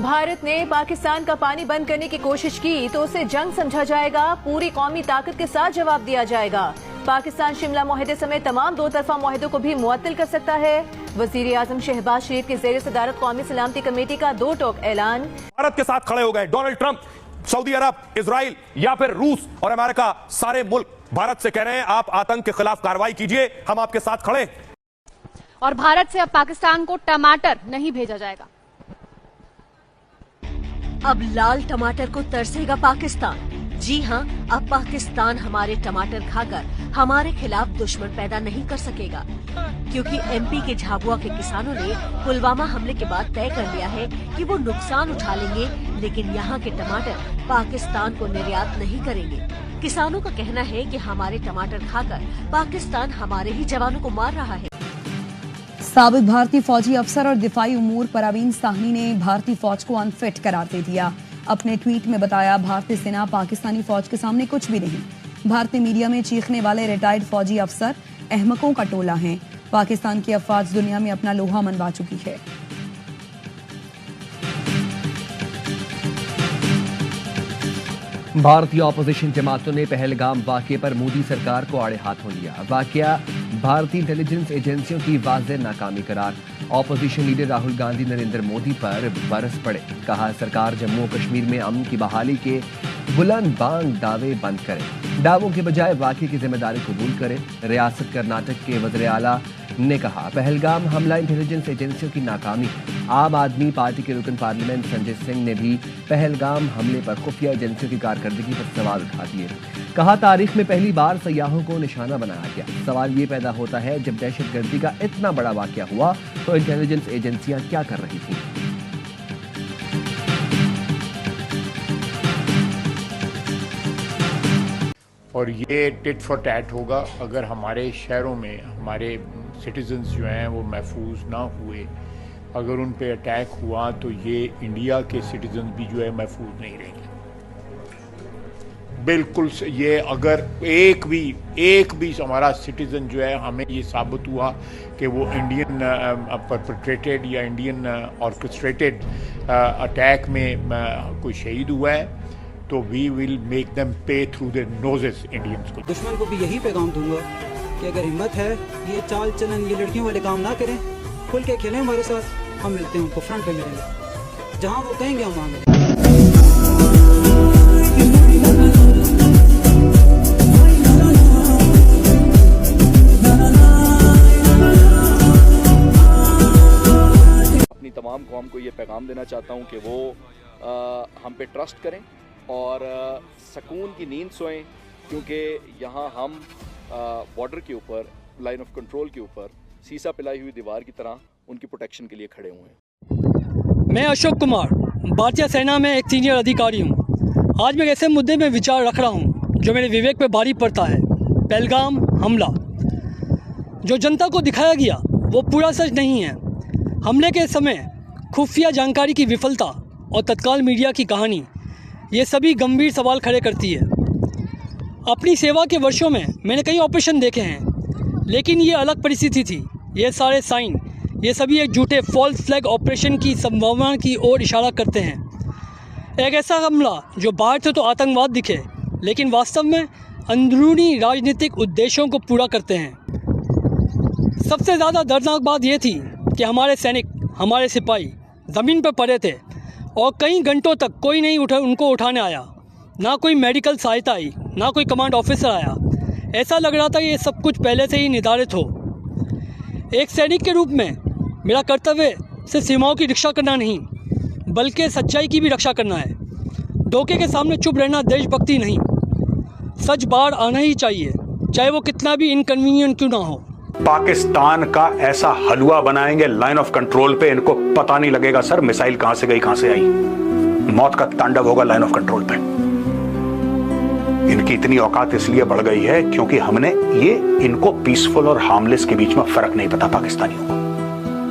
भारत ने पाकिस्तान का पानी बंद करने की कोशिश की तो उसे जंग समझा जाएगा, पूरी कौमी ताकत के साथ जवाब दिया जाएगा। पाकिस्तान शिमला मुआहदे समेत तमाम दो तरफा मुआहदों को भी मुअत्तल कर सकता है। वजीर आजम शहबाज शरीफ की ज़ेर सदारत कौमी सलामती कमेटी का 2 टोक ऐलान। भारत के साथ खड़े हो गए डोनाल्ड ट्रंप, सऊदी अरब, इजराइल या फिर रूस और अमेरिका, सारे मुल्क भारत से कह रहे हैं आप आतंक के खिलाफ कार्रवाई कीजिए, हम आपके साथ खड़े। और भारत से अब पाकिस्तान को टमाटर नहीं भेजा जाएगा। अब लाल टमाटर को तरसेगा पाकिस्तान। जी हां, अब पाकिस्तान हमारे टमाटर खाकर हमारे खिलाफ दुश्मन पैदा नहीं कर सकेगा, क्योंकि एमपी के झाबुआ के किसानों ने पुलवामा हमले के बाद तय कर लिया है कि वो नुकसान उठा लेंगे, लेकिन यहाँ के टमाटर पाकिस्तान को निर्यात नहीं करेंगे। किसानों का कहना है कि हमारे टमाटर खाकर पाकिस्तान हमारे ही जवानों को मार रहा है। साबिक भारतीय फौजी अफसर और दिफाई उमूर परवीन साहनी ने भारतीय फौज को अनफिट करार दे दिया। अपने ट्वीट में बताया, भारतीय सेना पाकिस्तानी फौज के सामने कुछ भी नहीं। भारतीय मीडिया में चीखने वाले रिटायर्ड फौजी अफसर अहमकों का टोला हैं। पाकिस्तान की अफवाज दुनिया में अपना लोहा मनवा चुकी है। भारतीय ऑपोजिशन जमातों ने पहलगाम वाकये पर मोदी सरकार को आड़े हाथों लिया। वाकया भारतीय इंटेलिजेंस एजेंसियों की वाज़ेह नाकामी करार। ऑपोजिशन लीडर राहुल गांधी नरेंद्र मोदी पर बरस पड़े। कहा, सरकार जम्मू कश्मीर में अमन की बहाली के बुलंद बांग दावे बंद करे, दावों के बजाय वाकये की जिम्मेदारी कबूल करे। रियासत कर्नाटक के वज़ीर आला ने कहा, पहलगाम हमला इंटेलिजेंस एजेंसियों की नाकामी। आम आदमी पार्टी के रुकन पार्लियामेंट संजय सिंह ने भी पहलगाम हमले पर खुफिया एजेंसियों की कारकर्दगी पर सवाल उठा दिए। कहा, तारीख में पहली बार सयाहों को निशाना बनाया गया। सवाल ये पैदा होता है, जब दहशतगर्दी का इतना बड़ा वाकया हुआ तो इंटेलिजेंस एजेंसियां क्या कर रही थी। और ये टिट फॉर टैट होगा अगर हमारे शहरों में हमारे सिटीजन्स जो हैं वो महफूज ना हुए। अगर उन पे अटैक हुआ तो ये इंडिया के सिटीजन्स भी जो है महफूज नहीं रहेंगे। बिल्कुल ये अगर एक भी हमारा सिटीज़न जो है हमें ये साबित हुआ कि वो इंडियन परपेट्रेटेड या इंडियन ऑर्केस्ट्रेटेड अटैक में कोई शहीद हुआ है, तो वी विल मेक देम पे थ्रू देयर नोजेस इंडियंस को। दुश्मन को भी यही पैगाम दूंगा कि अगर हिम्मत है, ये चाल चलन, ये लड़कियों वाले काम ना करें, खुल के खेलें हमारे साथ। हम मिलते हैं उनको, फ्रंट पे मिलेंगे, जहां वो कहेंगे हम वहां मिलेंगे। अपनी तमाम कौम को ये पैगाम देना चाहता हूँ कि वो हम पे ट्रस्ट करें और सुकून की नींद सोएं, क्योंकि यहाँ हम बॉर्डर के ऊपर, लाइन ऑफ कंट्रोल के ऊपर सीसा पिलाई हुई दीवार की तरह उनकी प्रोटेक्शन के लिए खड़े हुए हैं। मैं अशोक कुमार, भारतीय सेना में एक सीनियर अधिकारी हूँ। आज मैं ऐसे मुद्दे में विचार रख रहा हूँ जो मेरे विवेक पे भारी पड़ता है। पहलगाम हमला जो जनता को दिखाया गया वो पूरा सच नहीं है। हमले के समय खुफिया जानकारी की विफलता और तत्काल मीडिया की कहानी, ये सभी गंभीर सवाल खड़े करती है। अपनी सेवा के वर्षों में मैंने कई ऑपरेशन देखे हैं, लेकिन ये अलग परिस्थिति थी। ये सारे साइन, ये सभी एक झूठे फॉल्स फ्लैग ऑपरेशन की संभावना की ओर इशारा करते हैं। एक ऐसा हमला जो बाहर से तो आतंकवाद दिखे, लेकिन वास्तव में अंदरूनी राजनीतिक उद्देश्यों को पूरा करते हैं। सबसे ज़्यादा दर्दनाक बात यह थी कि हमारे सैनिक, हमारे सिपाही ज़मीन पर पड़े थे और कई घंटों तक कोई नहीं उनको उठाने आया। ना कोई मेडिकल सहायता आई, ना कोई कमांड ऑफिसर आया। ऐसा लग रहा था कि ये सब कुछ पहले से ही निर्धारित हो। एक सैनिक के रूप में मेरा कर्तव्य सिर्फ सीमाओं की रक्षा करना नहीं, बल्कि सच्चाई की भी रक्षा करना है। धोखे के सामने चुप रहना देशभक्ति नहीं। सच बाहर आना ही चाहिए, चाहे वो कितना भी इनकन्वीनियंट क्यों ना हो। पाकिस्तान का ऐसा हलवा बनाएंगे लाइन ऑफ कंट्रोल पे, इनको पता नहीं लगेगा सर मिसाइल कहां से गई कहां से आई। मौत का तांडव होगा लाइन ऑफ कंट्रोल पे। इनकी इतनी औकात इसलिए बढ़ गई है क्योंकि हमने ये इनको पीसफुल और हार्मलेस के बीच में फर्क नहीं पता पाकिस्तानियों को।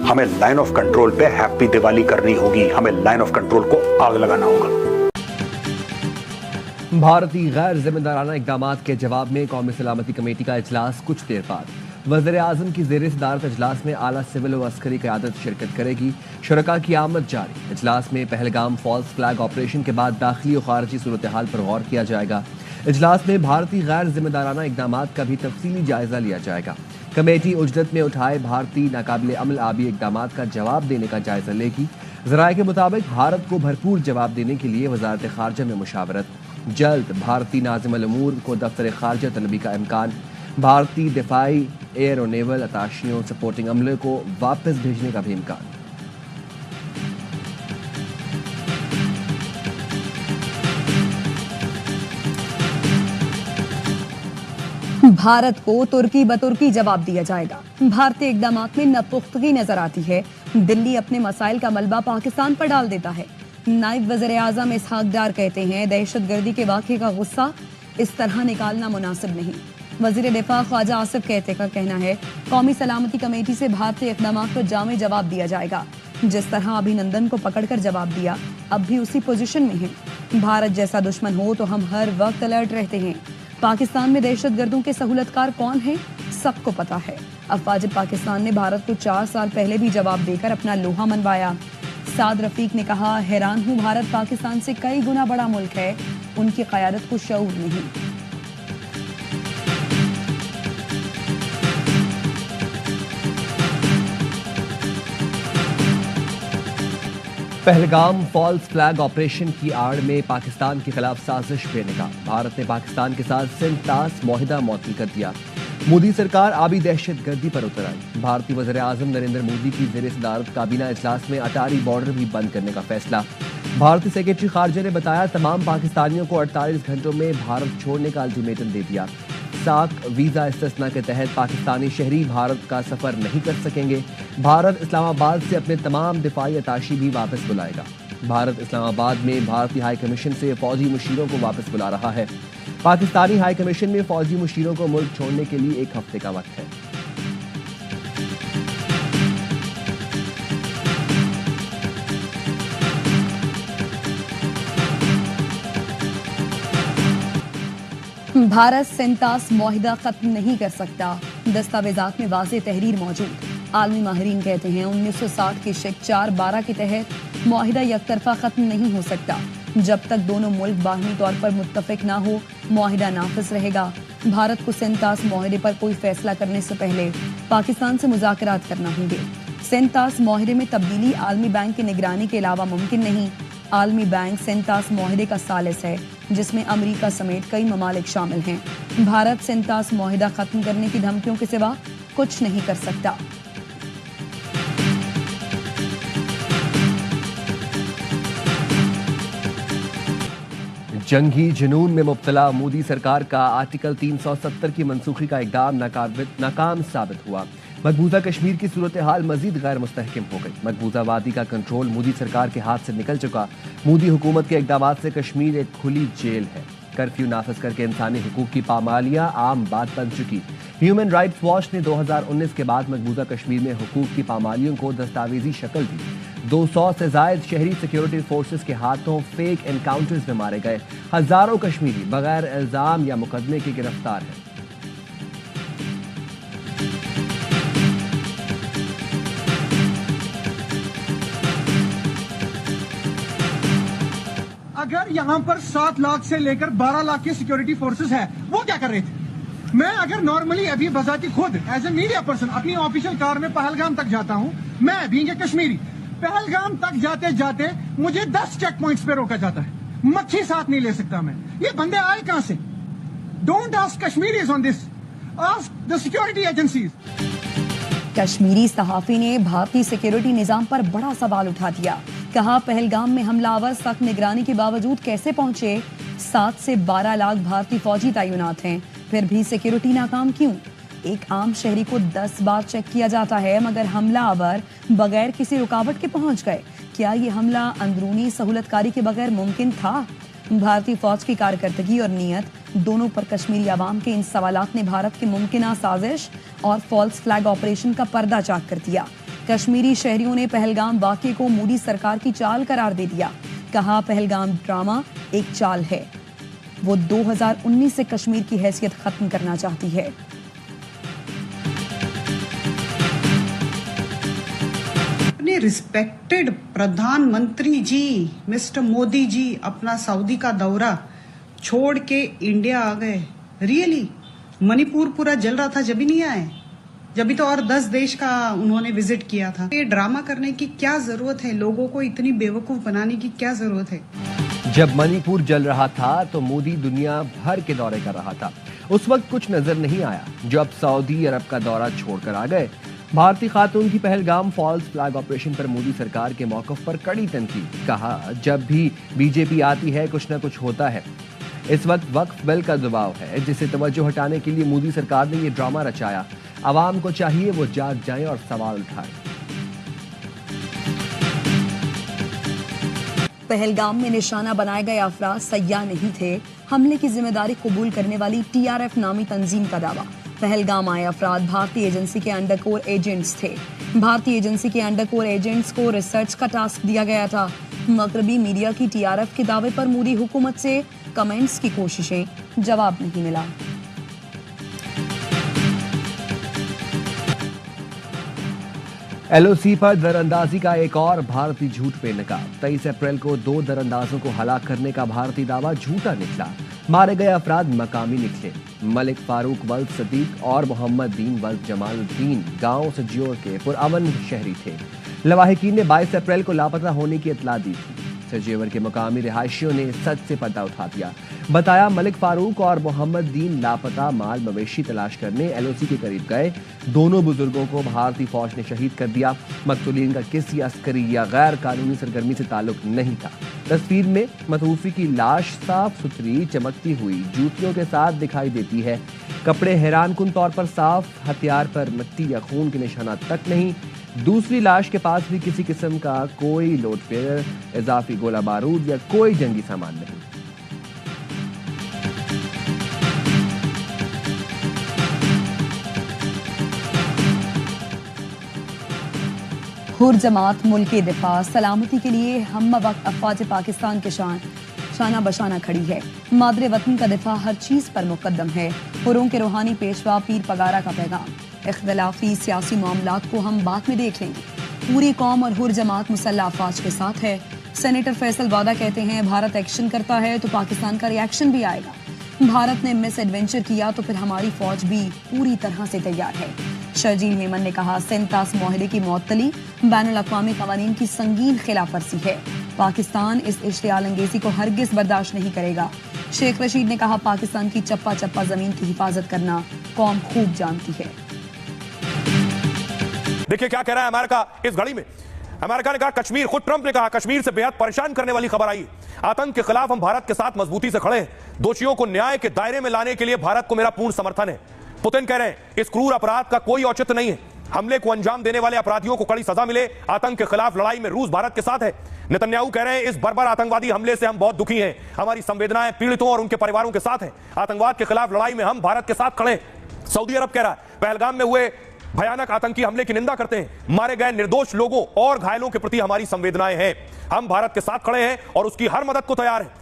हमें लाइन ऑफ कंट्रोल पे हैप्पी दिवाली करनी होगी, हमें लाइन ऑफ कंट्रोल को आग लगाना होगा। भारतीय गैर जिम्मेदाराना इकदामात के जवाब में कौमी सलामती कमेटी का इजलास कुछ देर बाद। वज़ीर आज़म की ज़ेर सदारत इजलास में आला सिविल व अस्करी क़यादत शिरकत करेगी। शुरका की आमद जारी। इजलास में पहलगाम फॉल्स फ्लैग ऑपरेशन के बाद दाखिली और खारजी सूरत हाल पर गौर किया जाएगा। इजलास में भारतीय गैर जिम्मेदाराना इकदाम का भी तफसीली जायजा लिया जाएगा। कमेटी उजदत में उठाए भारतीय नाकाबिल अमल आबी इकदाम का जवाब देने का जायजा लेगी। ज़राए के मुताबिक भारत को भरपूर जवाब देने के लिए वज़ारत ख़ारजा में मुशावरत। जल्द भारतीय नाज़िमुल उमूर को दफ्तर ख़ारजा तलबी का इम्कान। भारतीय दिफाई एयर और नेवल अताशियों सपोर्टिंग अमले को वापस भेजने का भी इम्कान। भारत को तुर्की बतुर्की जवाब दिया जाएगा। भारतीय इकदाम में नपुख्तगी नजर आती है। दिल्ली अपने मसाइल का मलबा पाकिस्तान पर डाल देता है। नायब वज़ीर आज़म इसहाक डार कहते हैं, दहशतगर्दी के वाक़े का गुस्सा इस तरह निकालना मुनासिब नहीं। वज़ीर दिफा ख्वाजा आसिफ का कहना है, कौमी सलामती कमेटी से भारतीय इकदाम पर जामे जवाब दिया जाएगा। जिस तरह अभिनंदन को पकड़कर जवाब दिया, अब भी उसी पोजीशन में है। भारत जैसा दुश्मन हो तो हम हर वक्त अलर्ट रहते हैं। पाकिस्तान में दहशतगर्दों के सहूलतकार कौन है, सबको पता है। अफवाज पाकिस्तान ने भारत को 4 साल पहले भी जवाब देकर अपना लोहा मनवाया। साद रफीक ने कहा, हैरान हूं, भारत पाकिस्तान से कई गुना बड़ा मुल्क है, उनकी क़यादत को शऊर नहीं। पहलगाम फॉल्स फ्लैग ऑपरेशन की आड़ में पाकिस्तान के खिलाफ साजिश बेनकाब। भारत ने पाकिस्तान के साथ सिंध-तास मुआहिदा मुअत्तल कर दिया। मोदी सरकार आबी दहशतगर्दी पर उतर आई। भारतीय वज़ीर आज़म नरेंद्र मोदी की ज़ेर सदारत काबीना इजलास में अटारी बॉर्डर भी बंद करने का फैसला। भारतीय सेक्रेटरी खारजा ने बताया, तमाम पाकिस्तानियों को 48 घंटों में भारत छोड़ने का अल्टीमेटम दे दिया। साक वीज़ा इस्तिस्ना के तहत पाकिस्तानी शहरी भारत का सफ़र नहीं कर सकेंगे। भारत इस्लामाबाद से अपने तमाम दिफाई अताशी भी वापस बुलाएगा। भारत इस्लामाबाद में भारतीय हाई कमीशन से फौजी मुशीरों को वापस बुला रहा है। पाकिस्तानी हाई कमीशन में फौजी मुशीरों को मुल्क छोड़ने के लिए 1 हफ्ते का वक्त है। भारत सिंध-तास मुआहिदा खत्म नहीं कर सकता। दस्तावेजात में वाज़ेह तहरीर मौजूद। आलमी माहिरीन कहते हैं, 1960 के शिक 4-12 के तहत मुआहिदा यकतरफा खत्म नहीं हो सकता। जब तक दोनों मुल्क बाहमी तौर पर मुत्तफिक ना हो, मुआहिदा नाफिज रहेगा। भारत को सिंध-तास मुआहिदे पर कोई फैसला करने से पहले पाकिस्तान से मुज़ाकरात करना होंगे। सिंध-तास मुआहिदे में तब्दीली आलमी बैंक की निगरानी के अलावा मुमकिन नहीं। आलमी बैंक सिंध-तास मुआहिदे का सालिस है, जिसमें अमेरिका समेत कई ममालिक शामिल हैं। भारत सिंध-तास मुआहिदा खत्म करने की धमकियों के सिवा कुछ नहीं कर सकता। जंगी जुनून में मुब्तला मोदी सरकार का आर्टिकल 370 की मनसूखी का इक़दाम नाकाम साबित हुआ। मकबूजा कश्मीर की सूरत हाल मजीद गैर मुस्तहकम हो गई। मकबूजा वादी का कंट्रोल मोदी सरकार के हाथ से निकल चुका। मोदी हुकूमत के इक़दाम से कश्मीर एक खुली जेल है। कर्फ्यू नाफिज करके इंसानी हुकूक की पामालियां आम बात बन चुकी। ह्यूमन राइट्स वॉच ने 2019 के बाद मकबूजा कश्मीर में हुकूक की पामालियों को दस्तावेजी शक्ल दी। 200 से जायद शहरी सिक्योरिटी फोर्सेस के हाथों फेक एनकाउंटर्स में मारे गए। हजारों कश्मीरी बगैर इल्जाम या मुकदमे के गिरफ्तार हैं। अगर यहाँ पर 7 लाख से लेकर 12 लाख की सिक्योरिटी फोर्सेस है, वो क्या कर रहे थे? मैं अगर नॉर्मली अभी बजाती खुद एज ए मीडिया पर्सन अपनी ऑफिशियल कार में पहलगाम तक जाता हूँ, मैं बीइंग ए कश्मीरी पहलगाम तक जाते जाते मुझे 10 चेक पॉइंट्स पे रोका जाता है। मक्खी साथ नहीं ले सकता मैं। ये बंदे आए कहां से? Don't ask Kashmiris on this, ask the security agencies. Kashmiri सहाफी ने भारतीय सिक्योरिटी निजाम पर बड़ा सवाल उठा दिया। कहा, पहलगाम में हमलावर सख्त निगरानी के बावजूद कैसे पहुंचे? 7 से 12 लाख भारतीय फौजी तैनात हैं, फिर भी सिक्योरिटी नाकाम क्यों? एक आम शहरी को 10 बार चेक किया जाता है, मगर हमलावर बगैर किसी रुकावट के पहुंच गए। क्या ये हमला अंदरूनी सहूलतकारी के बगैर मुमकिन था? भारतीय फौज की कारकर्दगी और नीयत दोनों पर कश्मीरी आवाम के इन सवालात ने भारत की मुमकिना साजिश और फॉल्स फ्लैग ऑपरेशन का पर्दा चाक कर दिया। कश्मीरी शहरियों ने पहलगाम वाक़े को मोदी सरकार की चाल करार दे दिया। कहा, पहलगाम ड्रामा एक चाल है। वो 2019 से कश्मीर की हैसियत खत्म करना चाहती है। इतने रिस्पेक्टेड प्रधानमंत्री जी मिस्टर मोदी जी अपना सऊदी का दौरा छोड़ के इंडिया आ गए। रियली मणिपुर पूरा जल रहा था, जब भी नहीं आए, जब भी तो और 10 देश का उन्होंने विजिट किया था। ये ड्रामा करने की क्या जरूरत है? लोगों को इतनी बेवकूफ बनाने की क्या जरूरत है? जब मणिपुर जल रहा था तो मोदी दुनिया भर के दौरे कर रहा था। उस वक्त कुछ नजर नहीं आया। जब सऊदी अरब का दौरा छोड़कर आ गए, भारतीय खातून की पहलगाम फॉल्स फ्लैग ऑपरेशन पर मोदी सरकार के मौकफ पर कड़ी तनकीद। कहा, जब भी बीजेपी आती है कुछ न कुछ होता है। इस वक्त वक्फ बिल का दबाव है, जिसे तवज्जो हटाने के लिए मोदी सरकार ने ये ड्रामा रचाया। आवाम को चाहिए वो जाग जाए और सवाल उठाए। पहलगाम में निशाना बनाए गए अफराद सयाह नहीं थे। हमले की जिम्मेदारी कबूल करने वाली TRF नामी तंजीम का दावा। पहलगाम आए अफराद भारतीय एजेंसी के अंडरकोर एजेंट्स थे। भारतीय एजेंसी के अंडरकोर एजेंट्स को रिसर्च का टास्क दिया गया था। मगरबी मीडिया की TRF के दावे पर मोदी हुकूमत से कमेंट्स की कोशिशें, जवाब नहीं मिला। LOC पर दरअंदाजी का एक और भारतीय झूठ पे नकाब। 23 अप्रैल को 2 दरअंदाजों को हलाक करने का भारतीय दावा झूठा निकला। मारे गए अफराद मकामी निकले। मलिक फारूक वल्द सदीक और मोहम्मद दीन वल्द जमालुद्दीन गांव सज्योर के पुरअमन शहरी थे। लवाहिकीन ने 22 अप्रैल को लापता होने की इत्तला दी थी। सजेवर के मकामी रिहायशियों ने सच से पर्दा उठा दिया। बताया, मलिक फारूक और मोहम्मद दीन लापता माल मवेशी तलाश करने LOC के करीब गए। दोनों बुजुर्गों को भारतीय फौज ने शहीद कर दिया। मकतूलीन का किसी अस्करी या गैर कानूनी सरगर्मी से ताल्लुक नहीं था। तस्वीर में मतूफी की लाश साफ सुथरी चमकती हुई जूतियों के साथ दिखाई देती है। कपड़े हैरानकुन तौर पर साफ, हथियार पर मिट्टी या खून के निशाना तक नहीं। दूसरी लाश के पास भी किसी किस्म का कोई लोडफेयर, इजाफी गोला बारूद या कोई जंगी सामान नहीं। हुर जमात मुल्क के दिफा सलामती के लिए हम वक्त अफवाज पाकिस्तान के शाना बशाना खड़ी है। मादरे वतन का दिफा हर चीज पर मुकद्दम है। हुरों के रूहानी पेशवा पीर पगारा का पैगाम। इख्तलाफी सियासी मामलात को हम बाद में देख लेंगे। पूरी कौम और हुर जमात मुसल्लह अफवाज के साथ है। सेनेटर फैसल वादा कहते हैं, भारत एक्शन करता है तो पाकिस्तान का रिएक्शन भी आएगा। भारत ने मिस एडवेंचर किया तो फिर हमारी फौज भी पूरी तरह से तैयार है। शर्जील मेमन ने कहा, सेंतास मुआहदे की मुअत्तली बैनुल अक़वामी क़वानीन की संगीन खिलाफवर्जी है। पाकिस्तान इस इश्तियाल अंगेजी को हरगिज़ बर्दाश्त नहीं करेगा। शेख रशीद ने कहा, पाकिस्तान की चप्पा चप्पा जमीन की हिफाजत करना कौम खूब जानती है। देखिए क्या कह रहा है अमेरिका इस घड़ी में। अमेरिका ने कहा कश्मीर, खुद ट्रंप ने कहा कश्मीर से बेहद परेशान करने वाली खबर आई। आतंक के खिलाफ हम भारत के साथ मजबूती से खड़े हैं। दोषियों को न्याय के दायरे में लाने के लिए भारत को मेरा पूर्ण समर्थन है। पुतिन कह रहे हैं इस क्रूर अपराध का कोई औचित्य नहीं है। हमले को अंजाम देने वाले अपराधियों को कड़ी सजा मिले। आतंक के खिलाफ लड़ाई में रूस भारत के साथ है। नेतन्याहू कह रहे हैं इस बर्बर आतंकवादी हमले से हम बहुत दुखी हैं। हमारी संवेदनाएं पीड़ितों और उनके परिवारों के साथ हैं। आतंकवाद के खिलाफ लड़ाई में हम भारत के साथ खड़े हैं। सऊदी अरब कह रहा है पहलगाम में हुए भयानक आतंकी हमले की निंदा करते हैं। मारे गए निर्दोष लोगों और घायलों के प्रति हमारी संवेदनाएं हैं। हम भारत के साथ खड़े हैं और उसकी हर मदद को तैयार हैं।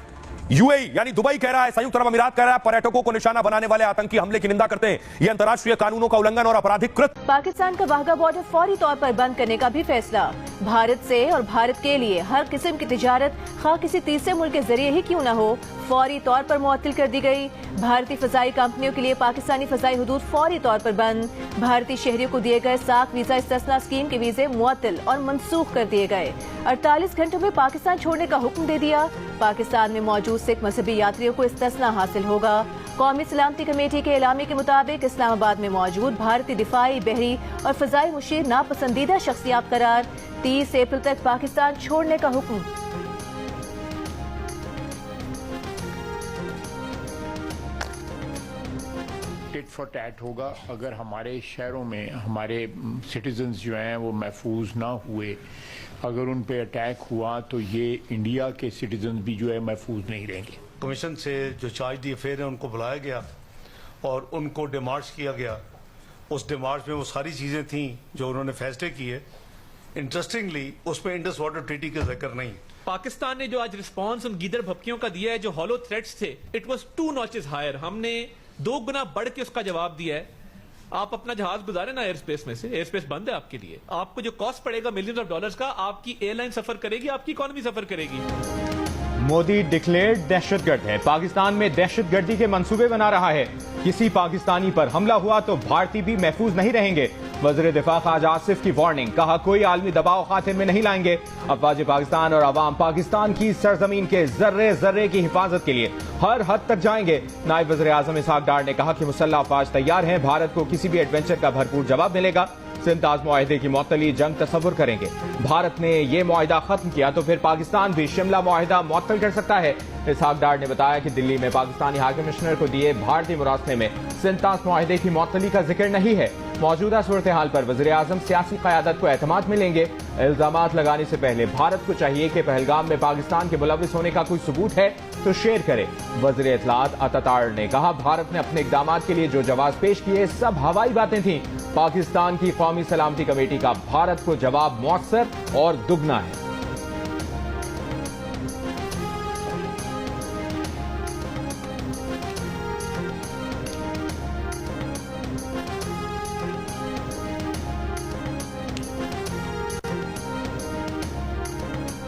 UAE यानी दुबई कह रहा है, संयुक्त अरब अमीरात कह रहा है पर्यटकों को निशाना बनाने वाले आतंकी हमले की निंदा करते हैं। यह अंतर्राष्ट्रीय कानूनों का उल्लंघन और आपराधिक कृत्य। पाकिस्तान का वाघा बॉर्डर फौरी तौर पर बंद करने का भी फैसला। भारत से और भारत के लिए हर किस्म की तिजारत खा किसी तीसरे मुल्क के जरिए ही क्यों न हो, फौरी तौर पर मुअत्तल कर दी गई। भारतीय फजाई कंपनियों के लिए पाकिस्तानी फजाई हुदूद फौरी तौर पर बंद। भारतीय शहरियों को दिए गए साख वीजा इस्तिस्ना स्कीम के वीजे मुअत्तल और मनसूख कर दिए गए। 48 घंटों में पाकिस्तान छोड़ने का हुक्म दे दिया। पाकिस्तान में मौजूद सिख मजहबी यात्रियों को इस्तिस्ना हासिल होगा। कौमी सलामती कमेटी के एलामी के मुताबिक इस्लामाबाद में मौजूद भारतीय दिफाई, बहरी और फजाई मुशीर नापसंदीदा शख्सियात करार। 30 अप्रैल तक पाकिस्तान छोड़ने का हुक्म। टिट फॉर टैट होगा। अगर हमारे शहरों में हमारे सिटीजन्स जो हैं वो महफूज ना हुए, अगर उन पे अटैक हुआ तो ये इंडिया के सिटीजन्स भी जो है महफूज नहीं रहेंगे। कमीशन से जो चार्ज दी अफेयर है उनको बुलाया गया और उनको डिमार्च किया गया। उस डिमार्च में वो सारी चीज़ें थी जो उन्होंने फैसले किए। इंटरेस्टिंगली उसमें इंडस वाटर ट्रीटी का जिक्र नहीं। पाकिस्तान ने जो आज रिस्पॉन्स उन गीदड़ भपकियों का दिया है, जो हॉलो थ्रेट्स थे, इट वाज 2 नॉचेस हायर। हमने 2 गुना बढ़ के उसका जवाब दिया है। आप अपना जहाज गुजारे ना एयर स्पेस में से, एयर स्पेस बंद है आपके लिए। आपको जो कॉस्ट पड़ेगा मिलियंस ऑफ डॉलर्स का, आपकी एयरलाइन सफर करेगी, आपकी इकोनॉमी सफर करेगी। मोदी डिक्लेयर्ड दहशतगर्द है, पाकिस्तान में दहशतगर्दी के मंसूबे बना रहा है। किसी पाकिस्तानी पर हमला हुआ तो भारतीय भी महफूज नहीं रहेंगे। वज़ीर दिफा ख्वाजा आसिफ की वार्निंग, कहा कोई आलमी दबाव खातिर में नहीं लाएंगे। अफवाज पाकिस्तान और अवाम पाकिस्तान की सरजमीन के जर्रे जर्रे की हिफाजत के लिए हर हद तक जाएंगे। नायब वज़ीर आज़म इसहाक डार ने कहा कि मुसल्लह अफवाज तैयार हैं, भारत को किसी भी एडवेंचर का भरपूर जवाब मिलेगा। सिंताज मुआहदे की मुअत्तली जंग तस्वुर करेंगे। भारत ने ये मुआहदा खत्म किया तो फिर पाकिस्तान भी शिमला मुआहदा मुअत्तल कर सकता है। इसहाक डार ने बताया कि दिल्ली में पाकिस्तानी हाई कमिश्नर को दिए भारतीय मुरासले में सिंताज मुआहदे की मुअत्तली का जिक्र नहीं है। मौजूदा सूरत हाल पर वज़ीर आज़म सियासी क़यादत को एतमाद मिलेंगे। इल्जामात लगाने से पहले भारत को चाहिए कि पहलगाम में पाकिस्तान के मुलविस होने का कोई सबूत है तो शेयर करे। वज़ीर इत्तलात अतातार ने कहा भारत ने अपने इक़दामात के लिए जो जवाब पेश किए सब हवाई बातें थीं। पाकिस्तान की कौमी सलामती कमेटी का भारत को जवाब मौसर और दुगना है।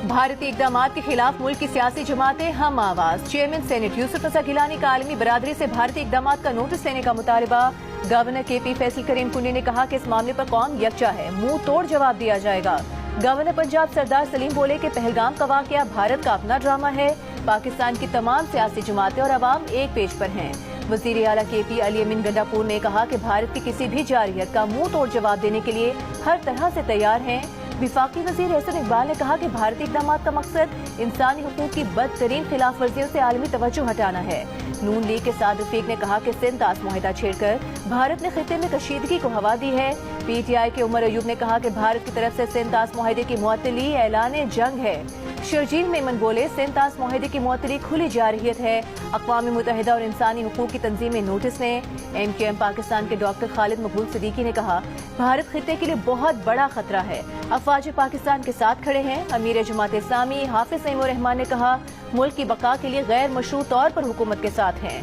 भारतीय इक़दामात के खिलाफ मुल्क की सियासी जमातें हम आवाज। चेयरमैन सेनेट यूसुफ रज़ा गिलानी का आलमी बरादरी से भारतीय इक़दामात का नोटिस लेने का मुतालबा। गवर्नर KP फैसल करीम कुंडी ने कहा कि इस मामले पर कौम यकजा है, मुंह तोड़ जवाब दिया जाएगा। गवर्नर पंजाब सरदार सलीम बोले कि पहलगाम का वाकया भारत का अपना ड्रामा है। पाकिस्तान की तमाम सियासी जमातें और अवाम एक पेज पर हैं। वज़ीर आला KP अली अमीन गंडापुर ने कहा कि भारत की किसी भी जारहियत का मुंह तोड़ जवाब देने के लिए हर तरह से तैयार हैं। विफाकी वज़ीर एहसन इकबाल ने कहा कि भारतीय इक़दामात का मकसद इंसानी हुकूक की बदतरीन खिलाफ वर्जियों से आलमी तवज्जो हटाना है। नून लीग के साद रफीक ने कहा कि सिंताज मुआहदा छेड़कर भारत ने खित्ते में कशीदगी को हवा दी है। PTI के उमर अयूब ने कहा कि भारत की तरफ से सिंताज मुआहदे की मुअत्तली ऐलान जंग है। शर्जील मेमन बोले सिंताज मुआहदे की मुअत्तली खुली जारहियत है। अक़वाम मुत्तहिदा और इंसानी हुकूक की तंजीमें नोटिस ने। MKM पाकिस्तान के डॉक्टर खालिद मकबूल सिद्दीकी ने कहा भारत खित्ते के लिए बहुत बड़ा खतरा है, अफवाज पाकिस्तान के साथ खड़े हैं। अमीर जमात इस्लामी हाफिज सईमुर रहमान ने कहा मुल्क की बका के लिए गैर मशरूत तौर पर हुकूमत के साथ हैं।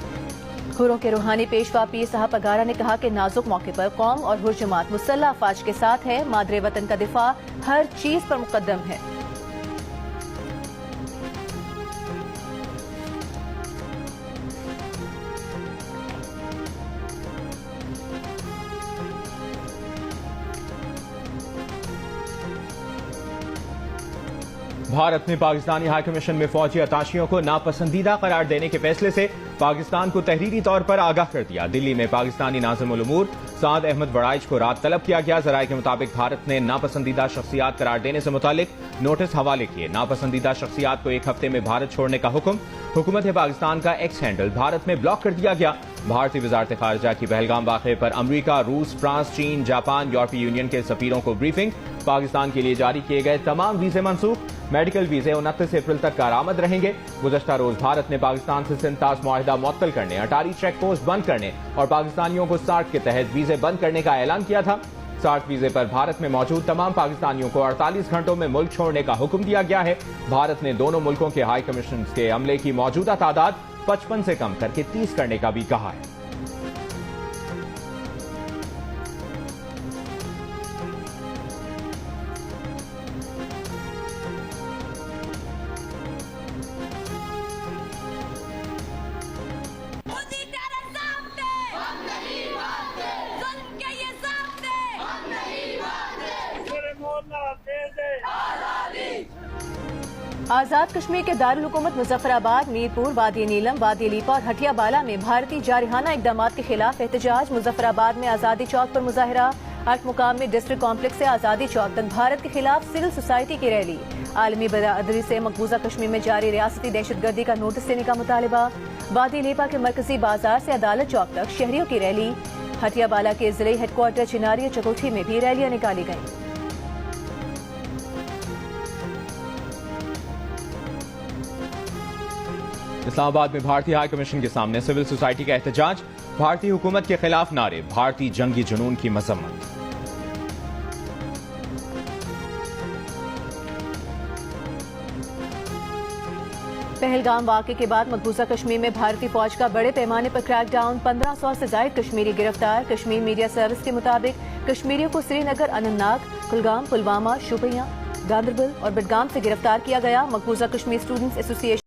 हुर्रों के रूहानी पेशवा पीर साहब अगारा ने कहा कि नाजुक मौके पर कौम और हुर्र जमात मुसल्लह अफवाज के साथ है। मादरे वतन का दिफा हर चीज पर मुकद्दम है। भारत ने पाकिस्तानी हाई कमीशन में फौजी अताशियों को नापसंदीदा करार देने के फैसले से पाकिस्तान को तहरीरी तौर पर आगाह कर दिया। दिल्ली में पाकिस्तानी नाज़िमुल उमूर साद अहमद वड़ाइच को रात तलब किया गया। जराये के मुताबिक भारत ने नापसंदीदा शख्सियात करार देने से मुतालिक नोटिस हवाले किए। नापसंदीदा शख्सियात को एक हफ्ते में भारत छोड़ने का हुक्म। हुकूमत पाकिस्तान का एक्स हैंडल भारत में ब्लॉक कर दिया गया। भारतीय वजारत खारजा की पहलगाम वाक़े पर अमरीका, रूस, फ्रांस, चीन, जापान, यूरोपीय यूनियन के सफीरों को ब्रीफिंग। पाकिस्तान के लिए जारी किए गए तमाम वीजे मनसूख। मेडिकल वीजे 29 अप्रैल तक कारआमद रहेंगे। गुज़श्ता रोज भारत ने पाकिस्तान से सिंताज मुआहदा मुअत्तल करने, अटारी चेक पोस्ट बंद करने और पाकिस्तानियों को SART के तहत वीजे बंद करने का ऐलान किया था। SART वीजे पर भारत में मौजूद तमाम पाकिस्तानियों को 48 घंटों में मुल्क छोड़ने का हुक्म दिया गया है। भारत ने दोनों मुल्कों के हाई कमीशन के अमले की मौजूदा तादाद 55 से कम करके 30 करने का भी कहा है। आजाद कश्मीर के दारुल हुकूमत मुजफ्फराबाद, मीरपुर, वादी नीलम, वादी लीपा और हटिया बाला में भारतीय जारहाना इकदामात के खिलाफ एहतजाज। मुजफ्फराबाद में आजादी चौक पर मुजाहरा। 8 मुकाम में डिस्ट्रिक्ट कॉम्प्लेक्स से आजादी चौक तक भारत के खिलाफ सिविल सोसाइटी की रैली। आलमी बरादरी से मकबूजा कश्मीर में जारी रियासती दहशतगर्दी का नोटिस लेने का मुतालबा। वादी लीपा के मरकजी बाजार से अदालत चौक तक शहरियों की रैली। हटिया बाला के जिले हेडक्वार्टर चिनारी चकोठी में भी रैलियां निकाली गयी। इस्लामाबाद में भारतीय हाई कमीशन के सामने सिविल सोसाइटी का एहतजाज। भारतीय हुकूमत के खिलाफ नारे, भारतीय जंगी जुनून की मजम्मत। पहलगाम वाक़े के बाद मकबूजा कश्मीर में भारतीय फौज का बड़े पैमाने पर क्रैकडाउन, 1500 से ज्यादा कश्मीरी गिरफ्तार। कश्मीर मीडिया सर्विस के मुताबिक कश्मीरियों को श्रीनगर, अनंतनाग, कुलगाम, पुलवामा, शोपियां, गांदरबल और बडगाम से गिरफ्तार किया गया। मकबूजा कश्मीर स्टूडेंट्स एसोसिएशन